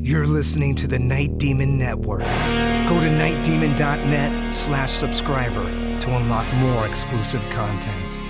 You're listening to the Night Demon Network. Go to nightdemon.net/subscriber to unlock more exclusive content.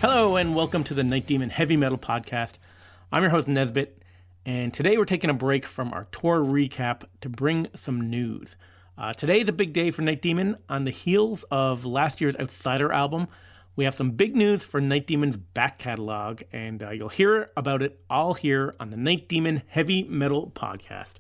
Hello and welcome to the Night Demon Heavy Metal Podcast. I'm your host Nesbit, and today we're taking a break from our tour recap to bring some news. Today is a big day for Night Demon. On the heels of last year's Outsider album, we have some big news for Night Demon's back catalog, and you'll hear about it all here on the Night Demon Heavy Metal Podcast.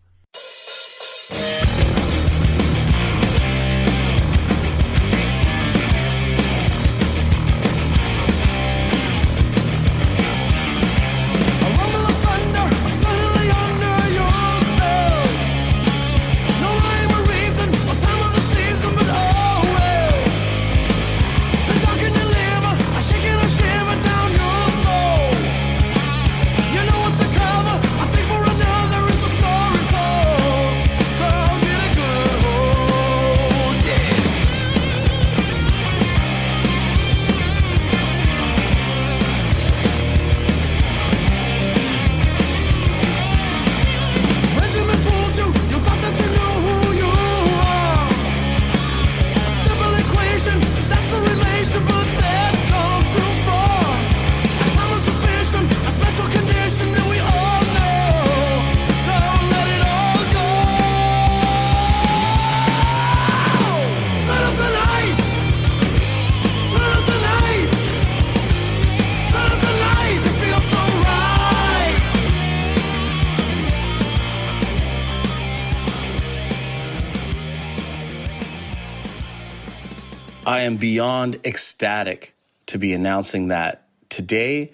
I am beyond ecstatic to be announcing that today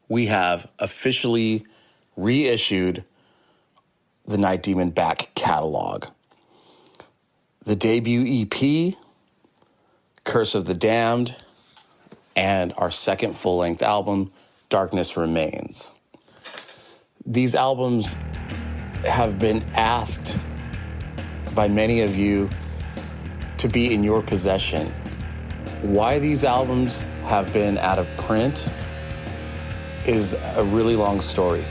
we have officially reissued the Night Demon back catalog. The debut EP, Curse of the Damned, and our second full-length album, Darkness Remains. These albums have been asked by many of you to be in your possession. Why these albums have been out of print is a really long story.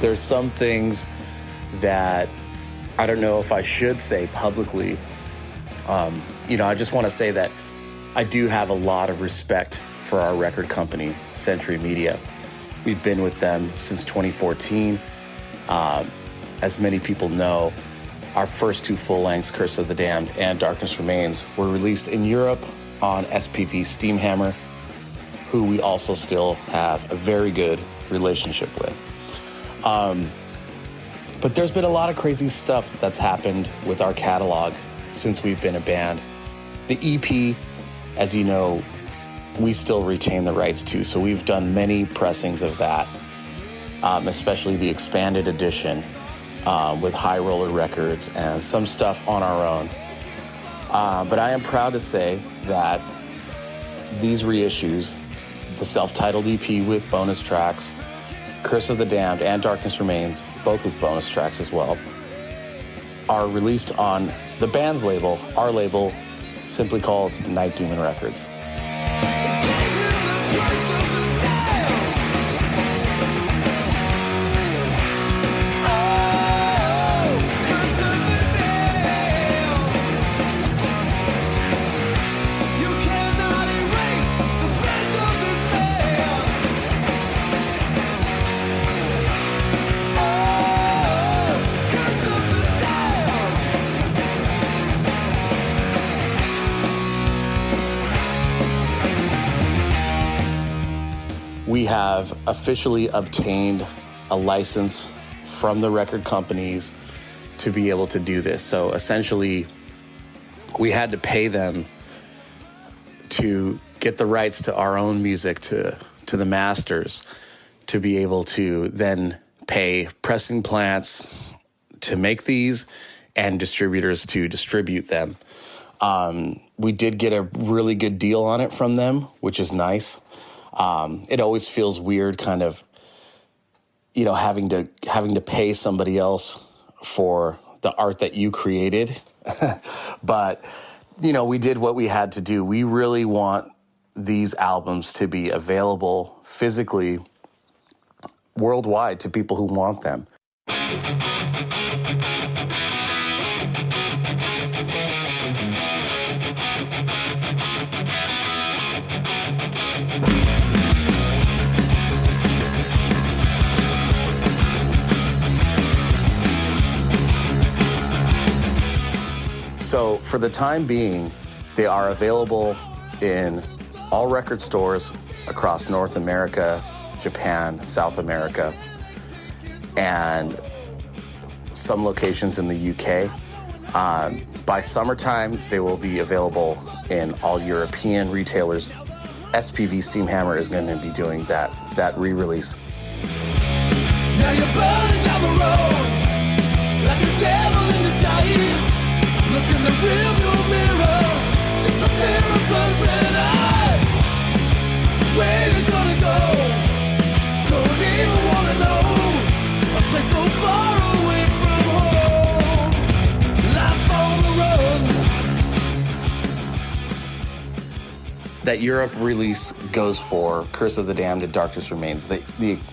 There's some things that I don't know if I should say publicly. I just want to say that I do have a lot of respect for our record company, Century Media. We've been with them since 2014. As many people know, our first two full-lengths, Curse of the Damned and Darkness Remains, were released in Europe on SPV Steamhammer, who we also still have a very good relationship with. But there's been a lot of crazy stuff that's happened with our catalog since we've been a band. The EP, as you know, we still retain the rights to, so we've done many pressings of that, especially the expanded edition with High Roller Records and some stuff on our own. But I am proud to say that these reissues, the self-titled EP with bonus tracks, Curse of the Damned and Darkness Remains, both with bonus tracks as well, are released on the band's label, our label, simply called Night Demon Records. We have officially obtained a license from the record companies to be able to do this. So essentially, we had to pay them to get the rights to our own music to the masters, to be able to then pay pressing plants to make these and distributors to distribute them. We did get a really good deal on it from them, which is nice. It always feels weird kind of, having to pay somebody else for the art that you created. But, we did what we had to do. We really want these albums to be available physically worldwide to people who want them. So for the time being, they are available in all record stores across North America, Japan, South America, and some locations in the UK. By summertime, they will be available in all European retailers. SPV Steamhammer is going to be doing that re-release. Now you're burning down the road like a devil in disguise. Look in the rearview mirror, just a pair of blood-red eyes. Where you gonna go? Don't even wanna know. A place so far away from home. Life on the road. That Europe release goes for Curse of the Damned and Darkness Remains. The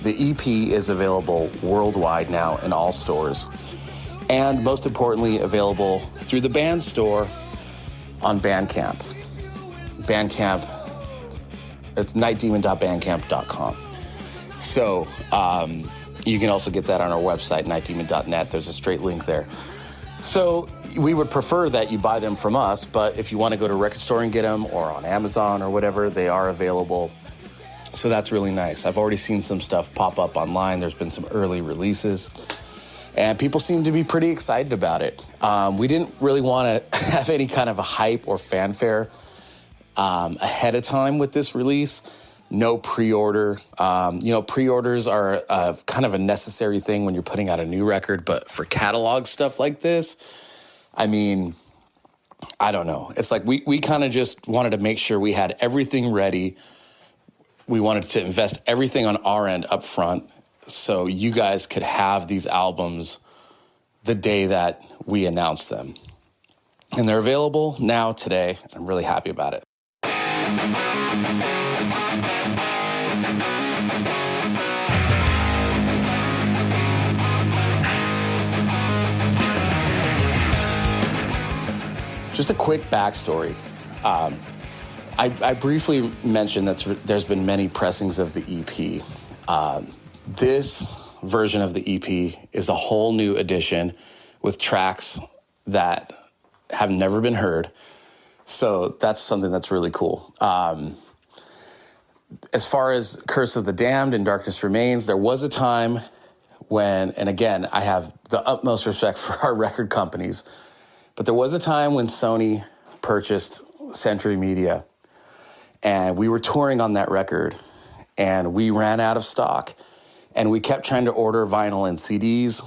EP is available worldwide now in all stores. And most importantly, available through the band store on Bandcamp. Bandcamp, it's nightdemon.bandcamp.com. So you can also get that on our website, nightdemon.net. There's a straight link there. So we would prefer that you buy them from us, but if you want to go to a record store and get them, or on Amazon or whatever, they are available. So that's really nice. I've already seen some stuff pop up online. There's been some early releases. And people seem to be pretty excited about it. We didn't really want to have any kind of a hype or fanfare ahead of time with this release. No pre-order. Pre-orders are kind of a necessary thing when you're putting out a new record. But for catalog stuff like this, I mean, I don't know. It's like we kind of just wanted to make sure we had everything ready. We wanted to invest everything on our end up front, so you guys could have these albums the day that we announced them. And they're available now, today. I'm really happy about it. Just a quick backstory. I briefly mentioned that there's been many pressings of the EP. This version of the EP is a whole new edition with tracks that have never been heard. So that's something that's really cool. As far as Curse of the Damned and Darkness Remains, there was a time when, and again, I have the utmost respect for our record companies, but there was a time when Sony purchased Century Media, and we were touring on that record, and we ran out of stock. And we kept trying to order vinyl and CDs,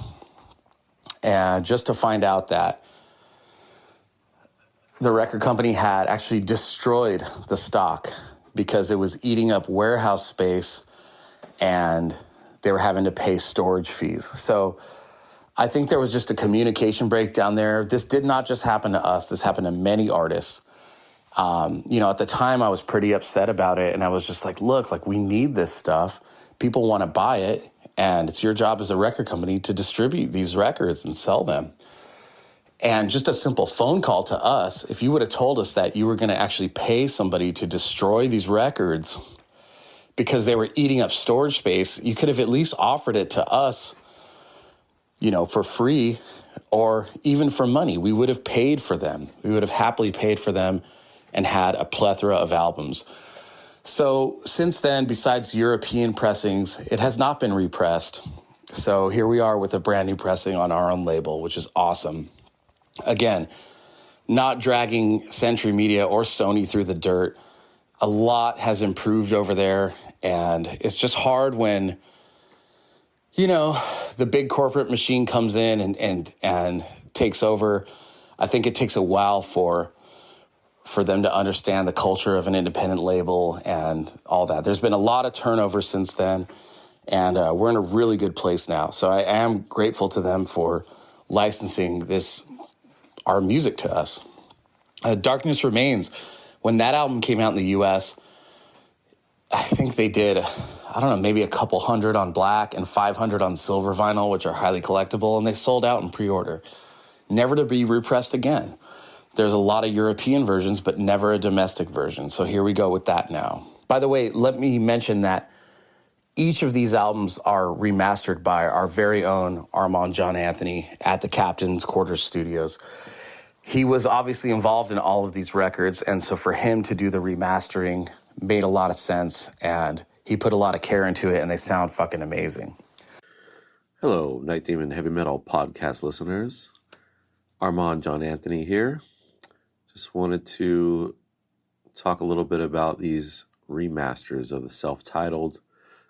and just to find out that the record company had actually destroyed the stock because it was eating up warehouse space and they were having to pay storage fees. So I think there was just a communication breakdown there. This did not just happen to us. This happened to many artists. At the time I was pretty upset about it, and I was just like, look, like, we need this stuff. People want to buy it, and it's your job as a record company to distribute these records and sell them. And just a simple phone call to us, if you would have told us that you were going to actually pay somebody to destroy these records because they were eating up storage space, you could have at least offered it to us, for free or even for money. We would have paid for them. We would have happily paid for them and had a plethora of albums. So since then, besides European pressings, it has not been repressed. So here we are with a brand new pressing on our own label, which is awesome. Again, not dragging Century Media or Sony through the dirt. A lot has improved over there, and it's just hard when, you know, the big corporate machine comes in and takes over. I think it takes a while for them to understand the culture of an independent label and all that. There's been a lot of turnover since then, and we're in a really good place now. So I am grateful to them for licensing our music to us. Darkness Remains, when that album came out in the US, I think they did, I don't know, maybe a couple hundred on black and 500 on silver vinyl, which are highly collectible, and they sold out in pre-order, never to be repressed again. There's a lot of European versions, but never a domestic version. So here we go with that now. By the way, let me mention that each of these albums are remastered by our very own Armand John Anthony at the Captain's Quarters Studios. He was obviously involved in all of these records, and so for him to do the remastering made a lot of sense, and he put a lot of care into it, and they sound fucking amazing. Hello, Night Demon Heavy Metal Podcast listeners. Armand John Anthony here. Just wanted to talk a little bit about these remasters of the self-titled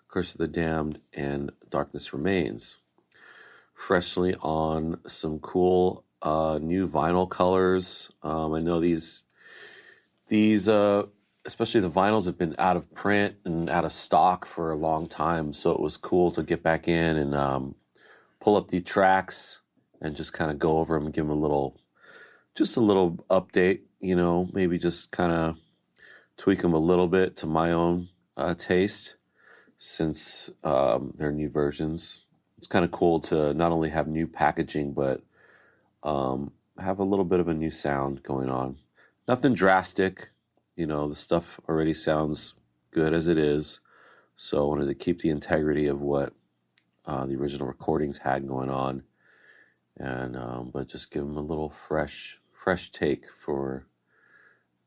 Curse of the Damned and Darkness Remains. Freshly on some cool new vinyl colors. I know these especially the vinyls have been out of print and out of stock for a long time, so it was cool to get back in and pull up the tracks and just kind of go over them and give them a little update, you know, maybe just kind of tweak them a little bit to my own taste, since they're new versions. It's kind of cool to not only have new packaging, but have a little bit of a new sound going on. Nothing drastic, you know, the stuff already sounds good as it is. So I wanted to keep the integrity of what the original recordings had going on, and but just give them a little fresh take for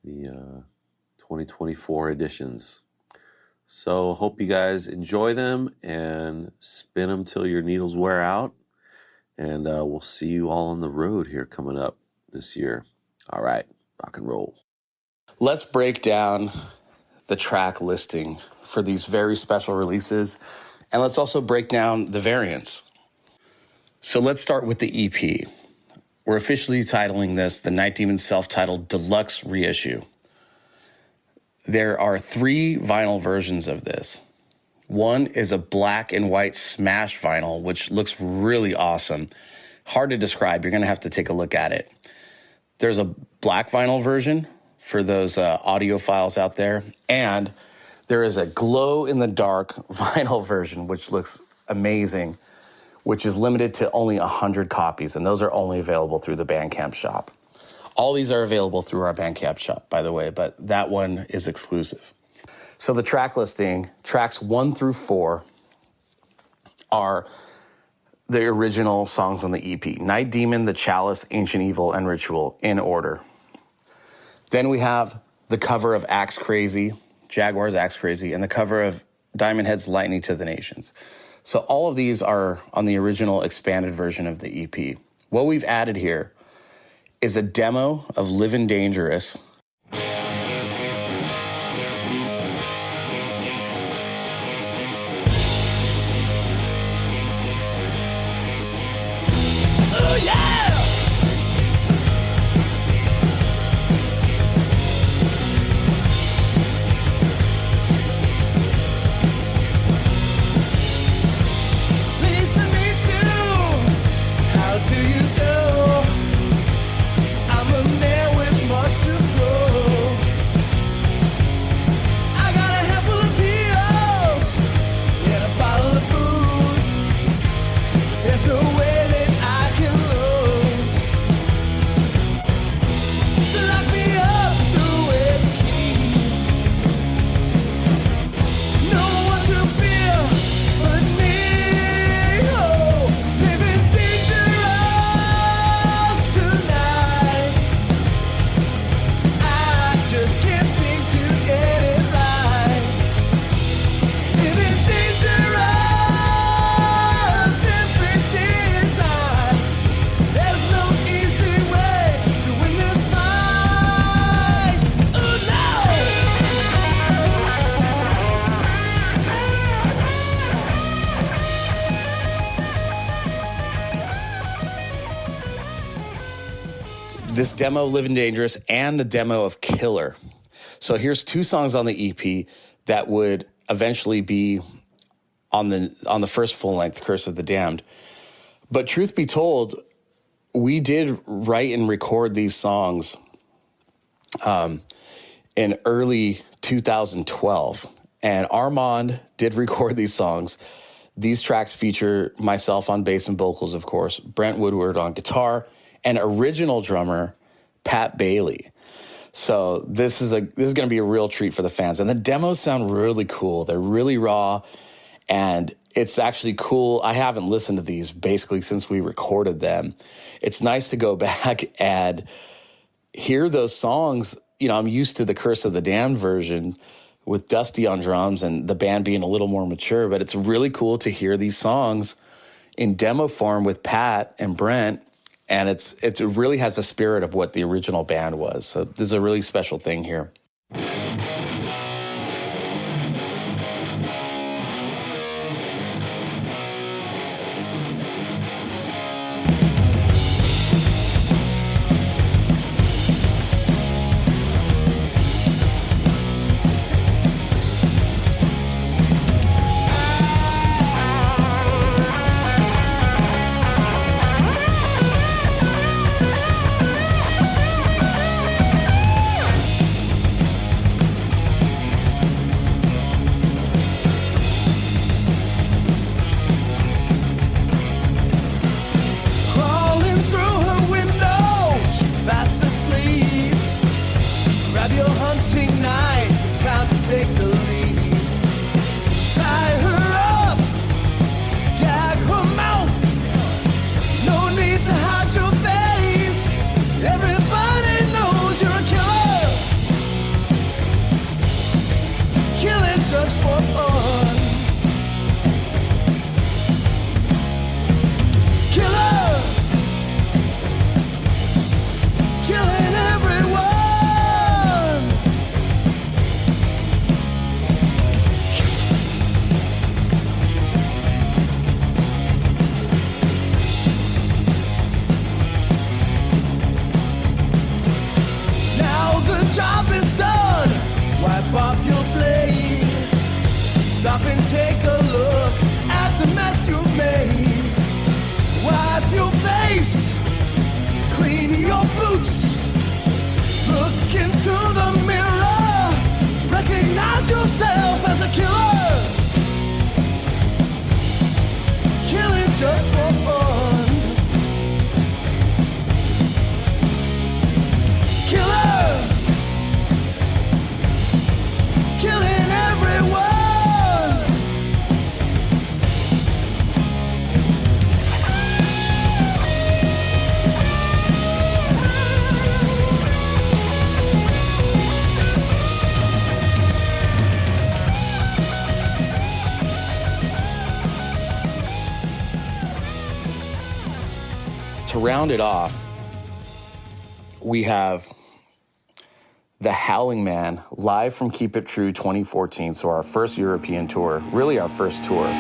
the 2024 editions. So hope you guys enjoy them and spin them till your needles wear out. And we'll see you all on the road here coming up this year. All right, rock and roll. Let's break down the track listing for these very special releases, and let's also break down the variants. So let's start with the EP. We're officially titling this the Night Demon self-titled Deluxe Reissue. There are 3 vinyl versions of this. One is a black and white smash vinyl, which looks really awesome. Hard to describe. You're going to have to take a look at it. There's a black vinyl version for those audiophiles out there. And there is a glow-in-the-dark vinyl version, which looks amazing, which is limited to only 100 copies. And those are only available through the Bandcamp shop. All these are available through our Bandcamp shop, by the way, but that one is exclusive. So the track listing, tracks 1 through 4 are the original songs on the EP. Night Demon, The Chalice, Ancient Evil, and Ritual in order. Then we have the cover of Axe Crazy, Jaguar's Axe Crazy, and the cover of Diamond Head's Lightning to the Nations. So all of these are on the original expanded version of the EP. What we've added here is a demo of Livin' Dangerous. I'm a man with much to prove. this demo, Living Dangerous, and the demo of Killer. So here's 2 songs on the EP that would eventually be on the first full-length, Curse of the Damned. But truth be told, we did write and record these songs in early 2012. And Armand did record these songs. These tracks feature myself on bass and vocals, of course, Brent Woodward on guitar, and original drummer Pat Bailey. So this is going to be a real treat for the fans. And the demos sound really cool. They're really raw, and it's actually cool. I haven't listened to these basically since we recorded them. It's nice to go back and hear those songs. You know, I'm used to the Curse of the Damned version with Dusty on drums and the band being a little more mature, but it's really cool to hear these songs in demo form with Pat and Brent. And it really has the spirit of what the original band was. So there's a really special thing here. To round it off, we have The Howling Man live from Keep It True 2014. So our first European tour, really our first tour.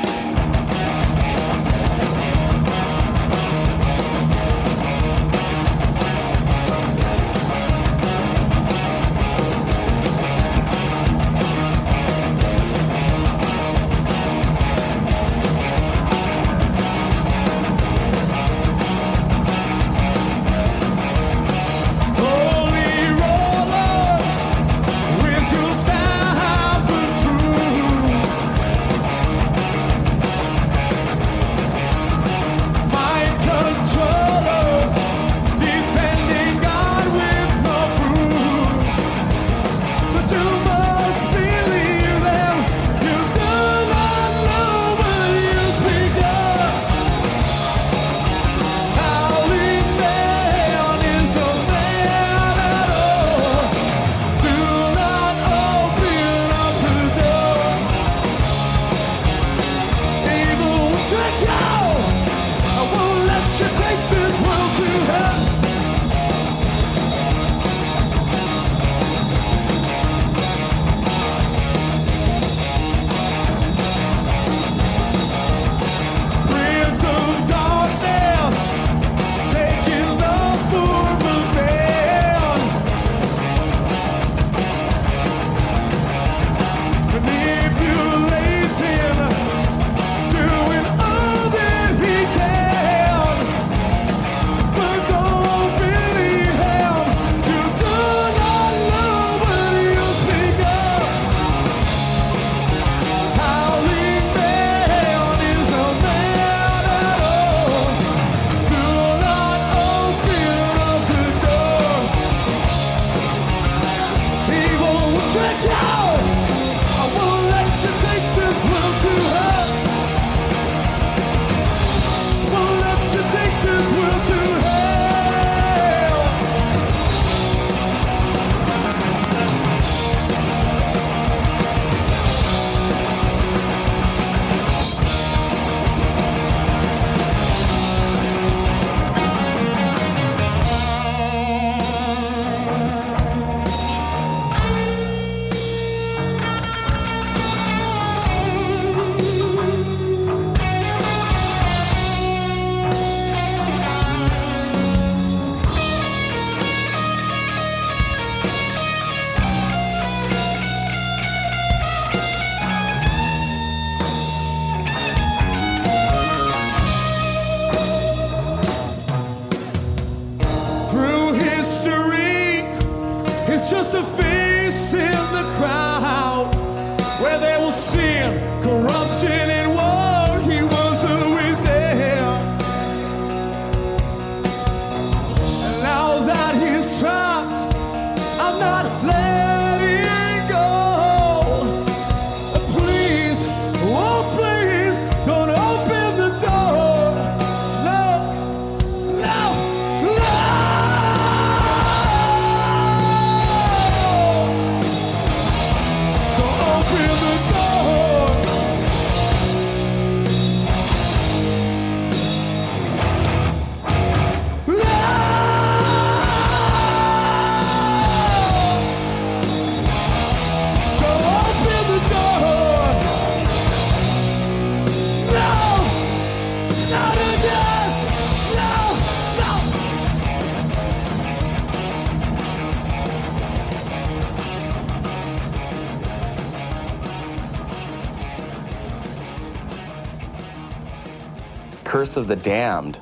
Curse of the Damned,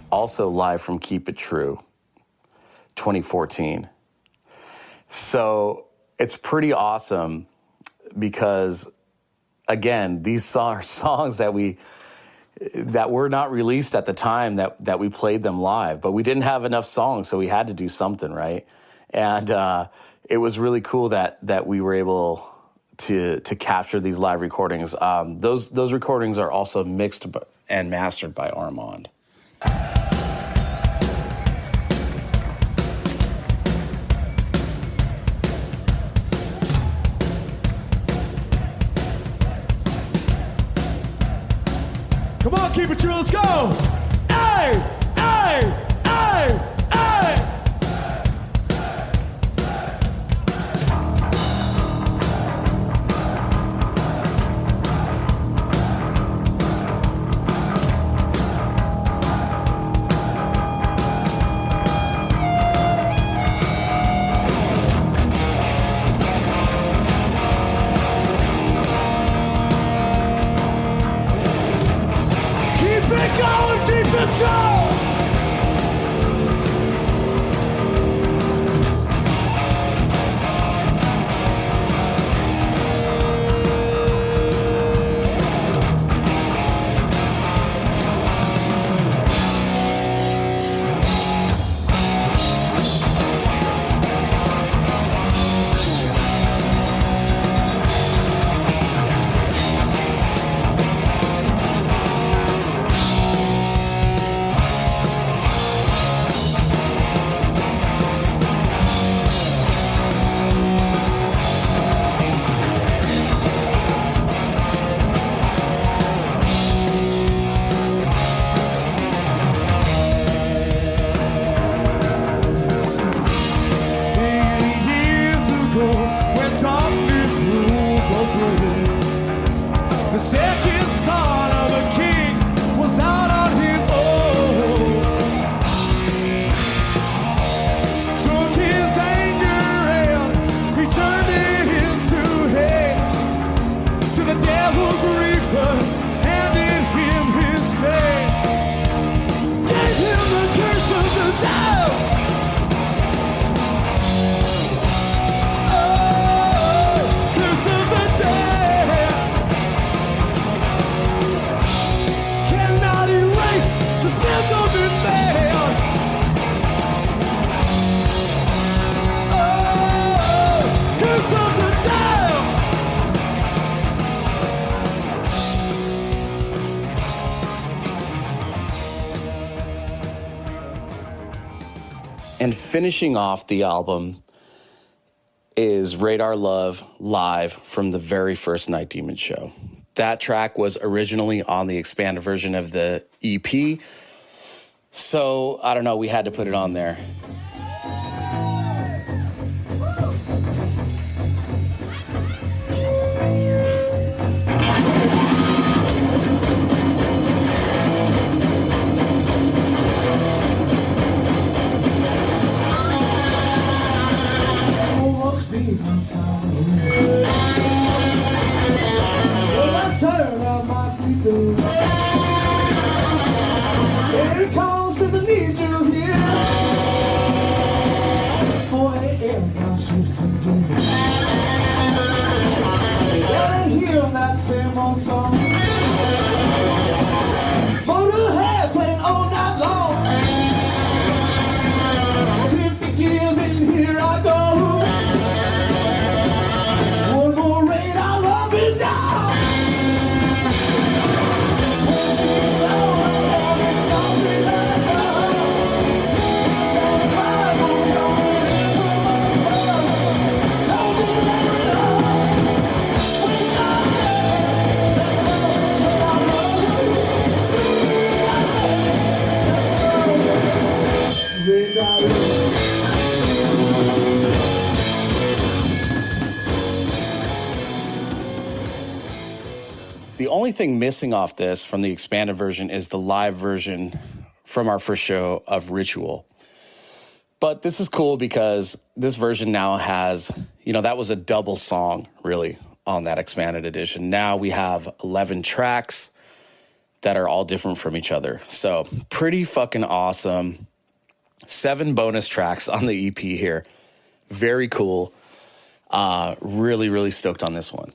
also live from Keep It True, 2014. So it's pretty awesome because, again, these are songs that were not released at the time that we played them live, but we didn't have enough songs, so we had to do something, right? And it was really cool that we were able to capture these live recordings. Those recordings are also mixed and mastered by Armand. Come on, keep it true, let's go! Hey! Hey! Hey! Hey! Keep it going, keep it true! The second son of a king was out on his own. Took his anger and he turned it into hate. To the devil's reaper, handed him his fate. Gave him the curse of the devil. And finishing off the album is Radar Love live from the very first Night Demon show. That track was originally on the expanded version of the EP. So, I don't know, we had to put it on there. Same old song. Motorhead playing all night long. If you give in, here I go. One more rain, our love is gone. The only thing missing off this from the expanded version is the live version from our first show of Ritual. But this is cool because this version now has, that was a double song, really, on that expanded edition. Now we have 11 tracks that are all different from each other. So pretty fucking awesome. 7 bonus tracks on the EP here. Very cool. Really, really stoked on this one.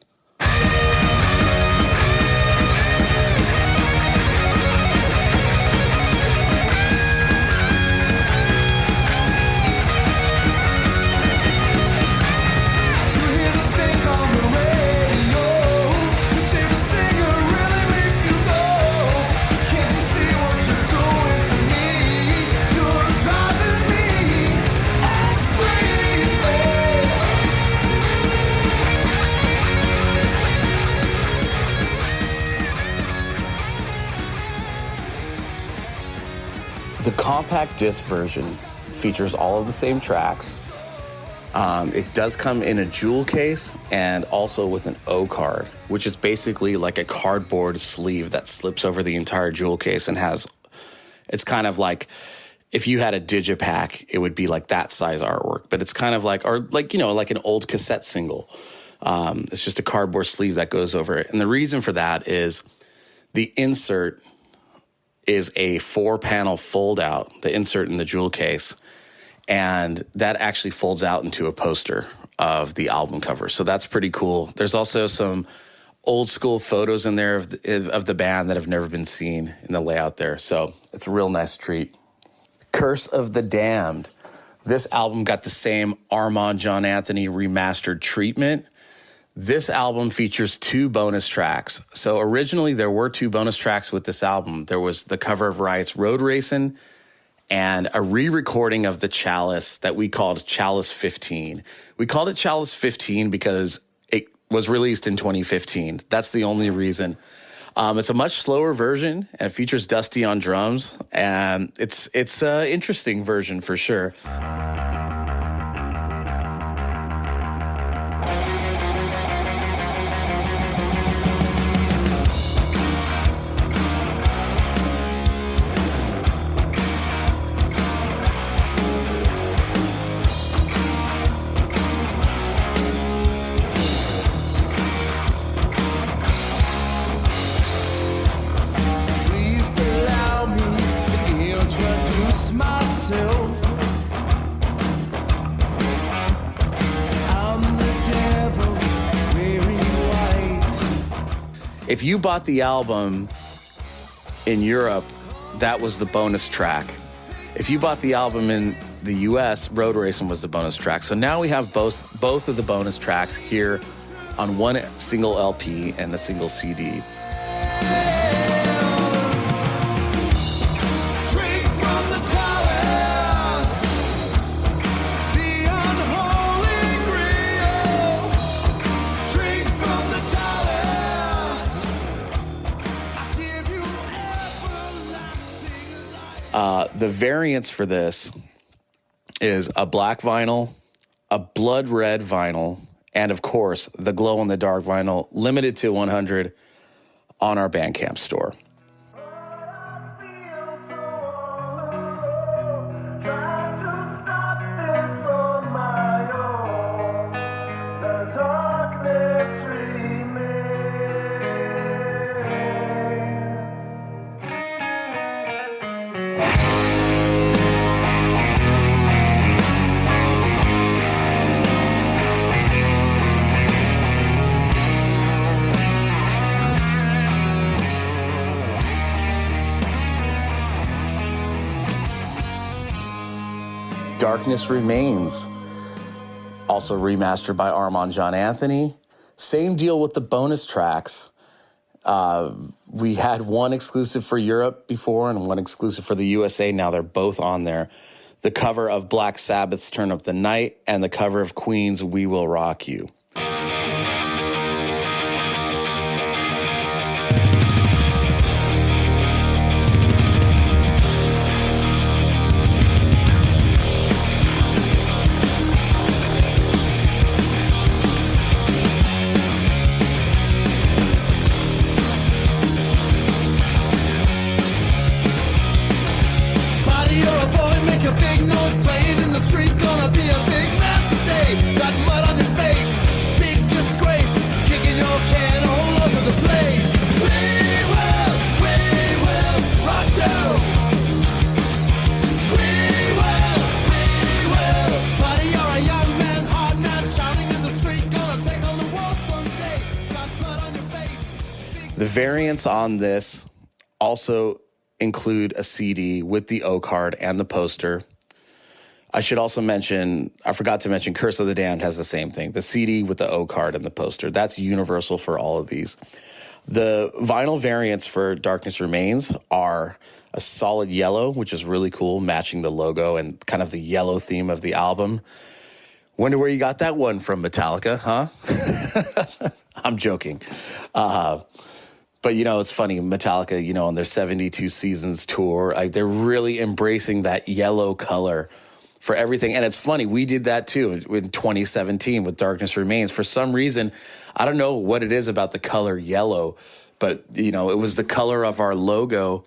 The compact disc version features all of the same tracks. It does come in a jewel case and also with an O card, which is basically like a cardboard sleeve that slips over the entire jewel case and it's kind of like if you had a digipack, it would be like that size artwork, but it's kind of like an old cassette single. It's just a cardboard sleeve that goes over it. And the reason for that is the insert is a 4-panel fold out, the insert in the jewel case, and that actually folds out into a poster of the album cover. So that's pretty cool. There's also some old school photos in there of the band that have never been seen in the layout there. So it's a real nice treat. Curse of the Damned. This album got the same Armand John Anthony remastered treatment. This album features 2 bonus tracks. So originally there were 2 bonus tracks with this album. There was the cover of Riot's Road Racing and a re-recording of the Chalice that we called Chalice 15. We called it Chalice 15 because it was released in 2015. That's the only reason. It's a much slower version and it features Dusty on drums, and it's an interesting version for sure. If you bought the album in Europe, that was the bonus track. If you bought the album in the US, Road Racing was the bonus track. So now we have both of the bonus tracks here on one single LP and a single CD. The variants for this is a black vinyl, a blood red vinyl, and of course, the glow-in-the-dark vinyl, limited to 100 on our Bandcamp store. Darkness Remains, also remastered by Armand John Anthony. Same deal with the bonus tracks. We had one exclusive for Europe before and one exclusive for the USA. Now they're both on there. The cover of Black Sabbath's Turn Up the Night and the cover of Queen's We Will Rock You. Disgrace, kicking your can all over the place. We will win. variants on this also include a CD with the O card and the poster. I should also mention, I forgot to mention, Curse of the Damned has the same thing. The CD with the O card and the poster. That's universal for all of these. The vinyl variants for Darkness Remains are a solid yellow, which is really cool, matching the logo and kind of the yellow theme of the album. Wonder where you got that one from, Metallica, huh? I'm joking. But, you know, it's funny, Metallica, you know, on their 72 Seasons tour, they're really embracing that yellow color for everything. And it's funny, we did that too in 2017 with Darkness Remains. For some reason, I don't know what it is about the color yellow, but, you know, it was the color of our logo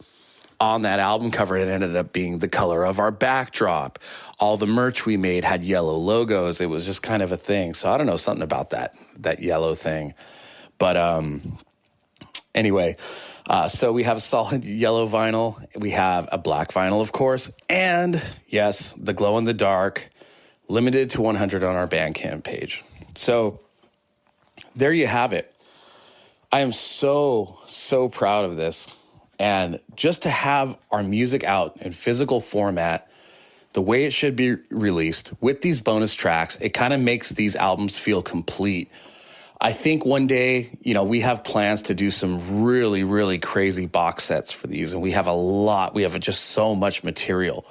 on that album cover. It ended up being the color of our backdrop. All the merch we made had yellow logos. It was just kind of a thing. So I don't know, something about that yellow thing. But anyway, so we have a solid yellow vinyl. We have a black vinyl, of course. And yes, the glow in the dark, limited to 100 on our Bandcamp page. So there you have it. I am so proud of this. And just to have our music out in physical format, the way it should be released with these bonus tracks, it kind of makes these albums feel complete. I think one day, you know, we have plans to do some really, really crazy box sets for these. And we have just so much material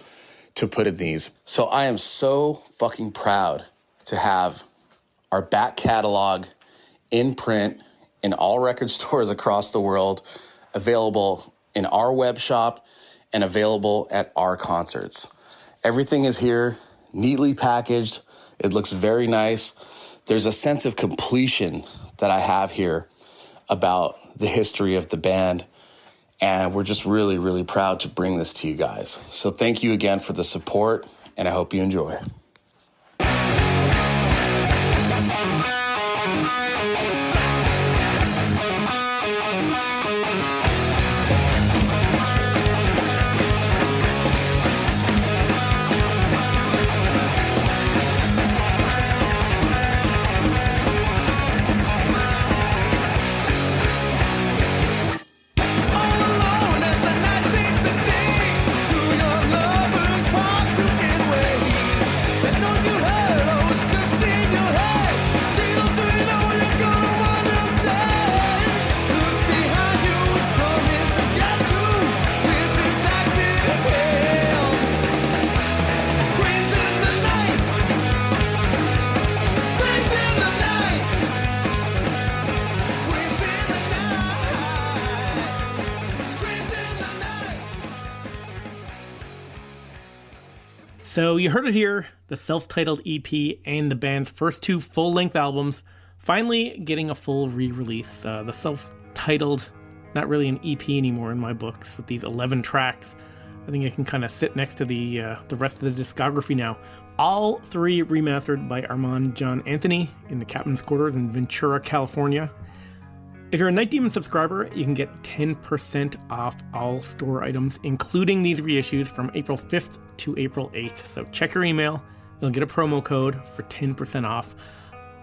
to put in these. So I am so fucking proud to have our back catalog in print in all record stores across the world, available in our web shop and available at our concerts. Everything is here, neatly packaged. It looks very nice. There's a sense of completion that I have here about the history of the band. And we're just really, really proud to bring this to you guys. So thank you again for the support, and I hope you enjoy. So you heard it here, the self-titled EP and the band's first two full-length albums finally getting a full re-release. The self-titled, not really an EP anymore in my books, with these 11 tracks. I think it can kind of sit next to the rest of the discography now. All three remastered by Armand John Anthony in the Captain's Quarters in Ventura, California. If you're a Night Demon subscriber, you can get 10% off all store items, including these reissues from April 5th to April 8th. So check your email. You'll get a promo code for 10% off.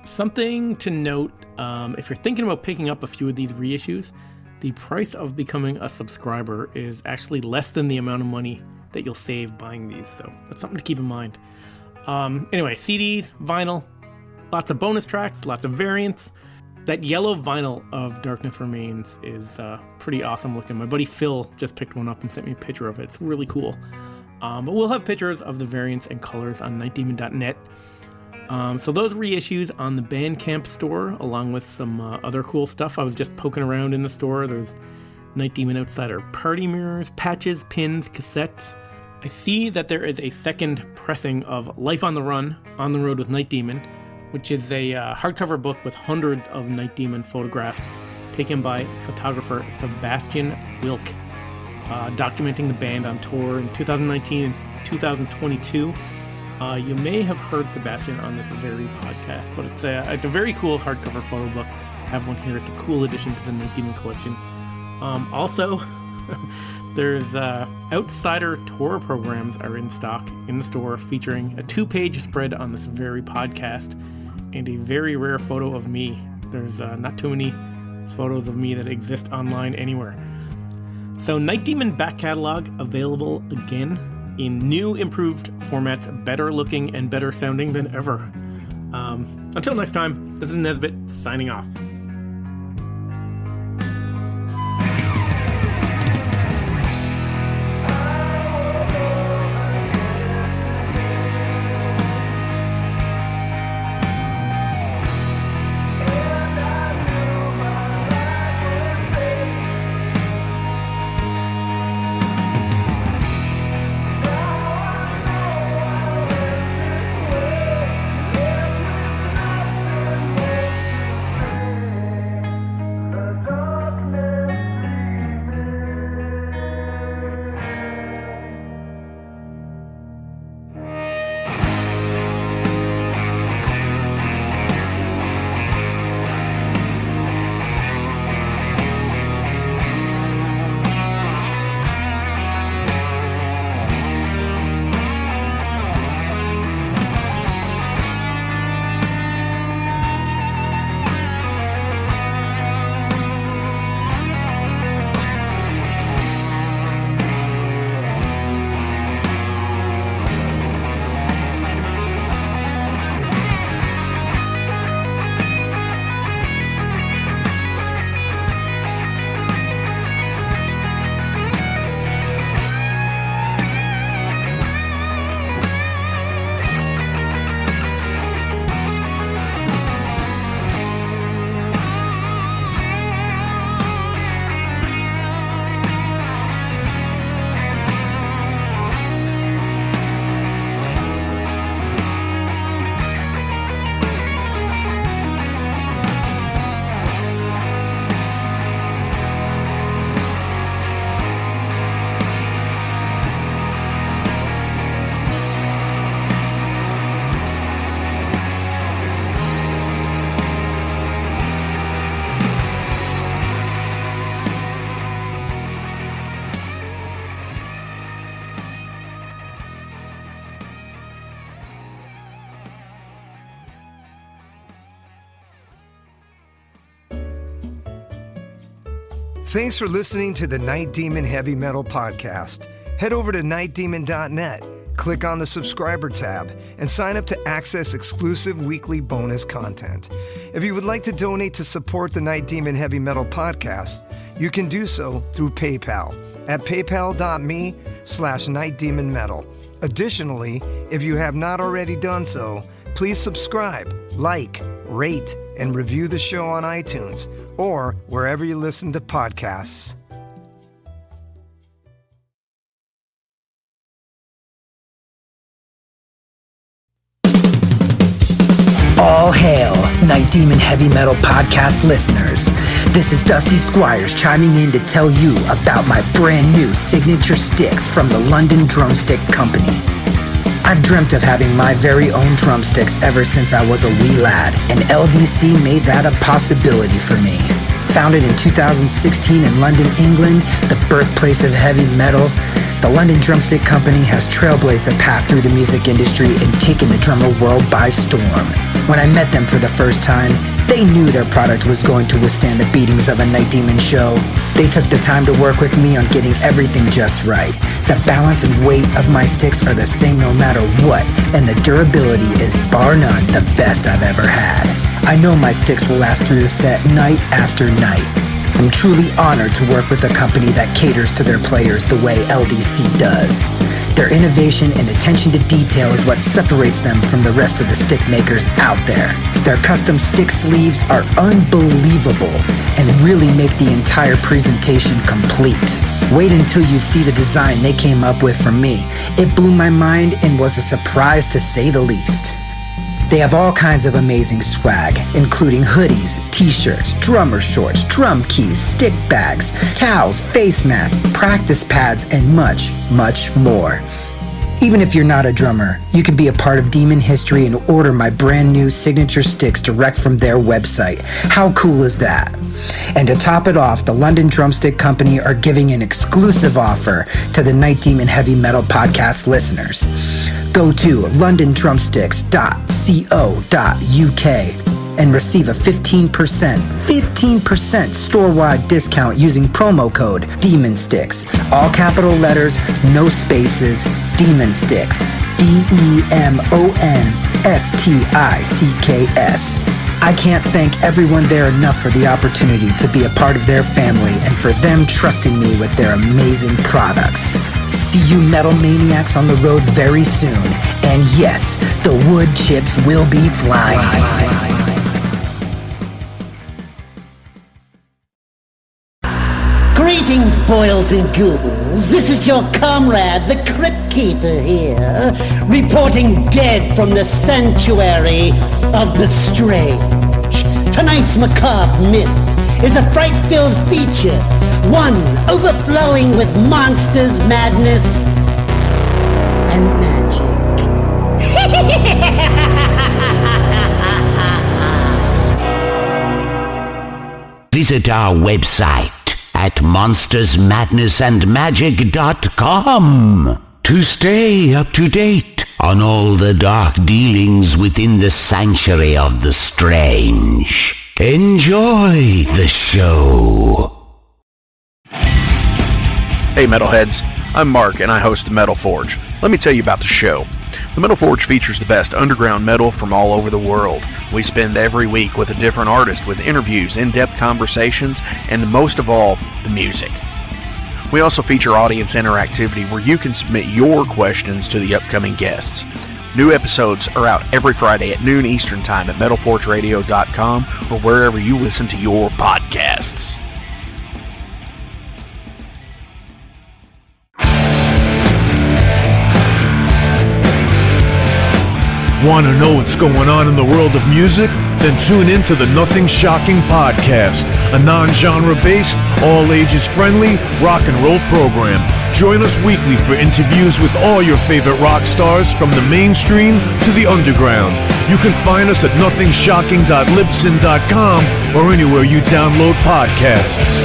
Something to note, if you're thinking about picking up a few of these reissues, the price of becoming a subscriber is actually less than the amount of money that you'll save buying these. So that's something to keep in mind. Anyway, CDs, vinyl, lots of bonus tracks, lots of variants. That yellow vinyl of Darkness Remains is pretty awesome looking. My buddy Phil just picked one up and sent me a picture of it. It's really cool. But we'll have pictures of the variants and colors on nightdemon.net. So those reissues on the Bandcamp store, along with some other cool stuff. I was just poking around in the store. There's Night Demon Outsider party mirrors, patches, pins, cassettes. I see that there is a second pressing of Life on the Run, On the Road with Night Demon, which is a hardcover book with hundreds of Night Demon photographs taken by photographer Sebastian Wilk, documenting the band on tour in 2019 and 2022. You may have heard Sebastian on this very podcast, but it's a very cool hardcover photo book. I have one here. It's a cool addition to the Night Demon collection. Also, there's Outsider tour programs are in stock in the store, featuring a 2-page spread on this very podcast and a very rare photo of me. There's not too many photos of me that exist online anywhere. So Night Demon back catalog available again in new, improved formats, better looking and better sounding than ever. Until next time, this is Nesbitt signing off. Thanks for listening to the Night Demon Heavy Metal Podcast. Head over to nightdemon.net, click on the subscriber tab, and sign up to access exclusive weekly bonus content. If you would like to donate to support the Night Demon Heavy Metal Podcast, you can do so through PayPal at paypal.me/nightdemonmetal. Additionally, if you have not already done so, please subscribe, like, rate, and review the show on iTunes or wherever you listen to podcasts. All hail, Night Demon Heavy Metal Podcast listeners. This is Dusty Squires chiming in to tell you about my brand new signature sticks from the London Drumstick Company. I've dreamt of having my very own drumsticks ever since I was a wee lad, and LDC made that a possibility for me. Founded in 2016 in London, England, the birthplace of heavy metal, the London Drumstick Company has trailblazed a path through the music industry and taken the drummer world by storm. When I met them for the first time, they knew their product was going to withstand the beatings of a Night Demon show. They took the time to work with me on getting everything just right. The balance and weight of my sticks are the same no matter what, and the durability is bar none the best I've ever had. I know my sticks will last through the set night after night. I'm truly honored to work with a company that caters to their players the way LDC does. Their innovation and attention to detail is what separates them from the rest of the stick makers out there. Their custom stick sleeves are unbelievable and really make the entire presentation complete. Wait until you see the design they came up with for me. It blew my mind and was a surprise to say the least. They have all kinds of amazing swag, including hoodies, t-shirts, drummer shorts, drum keys, stick bags, towels, face masks, practice pads, and much, much more. Even if you're not a drummer, you can be a part of Demon history and order my brand new signature sticks direct from their website. How cool is that? And to top it off, the London Drumstick Company are giving an exclusive offer to the Night Demon Heavy Metal Podcast listeners. Go to londondrumsticks.co.uk and receive a 15% store-wide discount using promo code DEMONSTICKS. All capital letters, no spaces, Demon Sticks. DEMONSTICKS. I can't thank everyone there enough for the opportunity to be a part of their family and for them trusting me with their amazing products. See you metal maniacs on the road very soon. And yes, the wood chips will be flying. Greetings, boils and ghouls. This is your comrade, the Crypt Keeper here, reporting dead from the sanctuary of the strange. Tonight's macabre myth is a fright-filled feature, one overflowing with monsters, madness, and magic. Visit our website at monstersmadnessandmagic.com to stay up to date on all the dark dealings within the sanctuary of the strange. Enjoy the show. Hey Metalheads, I'm Mark and I host the Metal Forge. Let me tell you about the show. The Metal Forge features the best underground metal from all over the world. We spend every week with a different artist with interviews, in-depth conversations, and most of all, the music. We also feature audience interactivity where you can submit your questions to the upcoming guests. New episodes are out every Friday at noon Eastern Time at metalforgeradio.com or wherever you listen to your podcasts. Want to know what's going on in the world of music? Then tune in to the Nothing Shocking podcast, a non-genre based, all ages friendly rock and roll program. Join us weekly for interviews with all your favorite rock stars from the mainstream to the underground. You can find us at nothingshocking.libsyn.com or anywhere you download podcasts.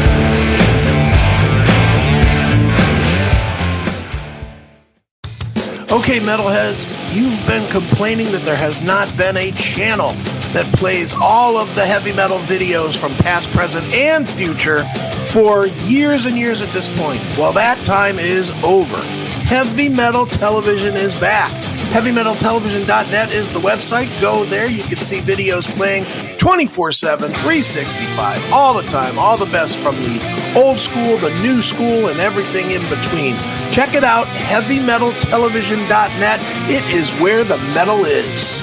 Okay, metalheads, you've been complaining that there has not been a channel that plays all of the heavy metal videos from past, present, and future for years and years at this point. Well, that time is over. Heavy Metal Television is back. HeavyMetalTelevision.net is the website. Go there. You can see videos playing 24/7, 365, all the time, all the best from the old school, the new school, and everything in between. Check it out, HeavyMetalTelevision.net. It is where the metal is.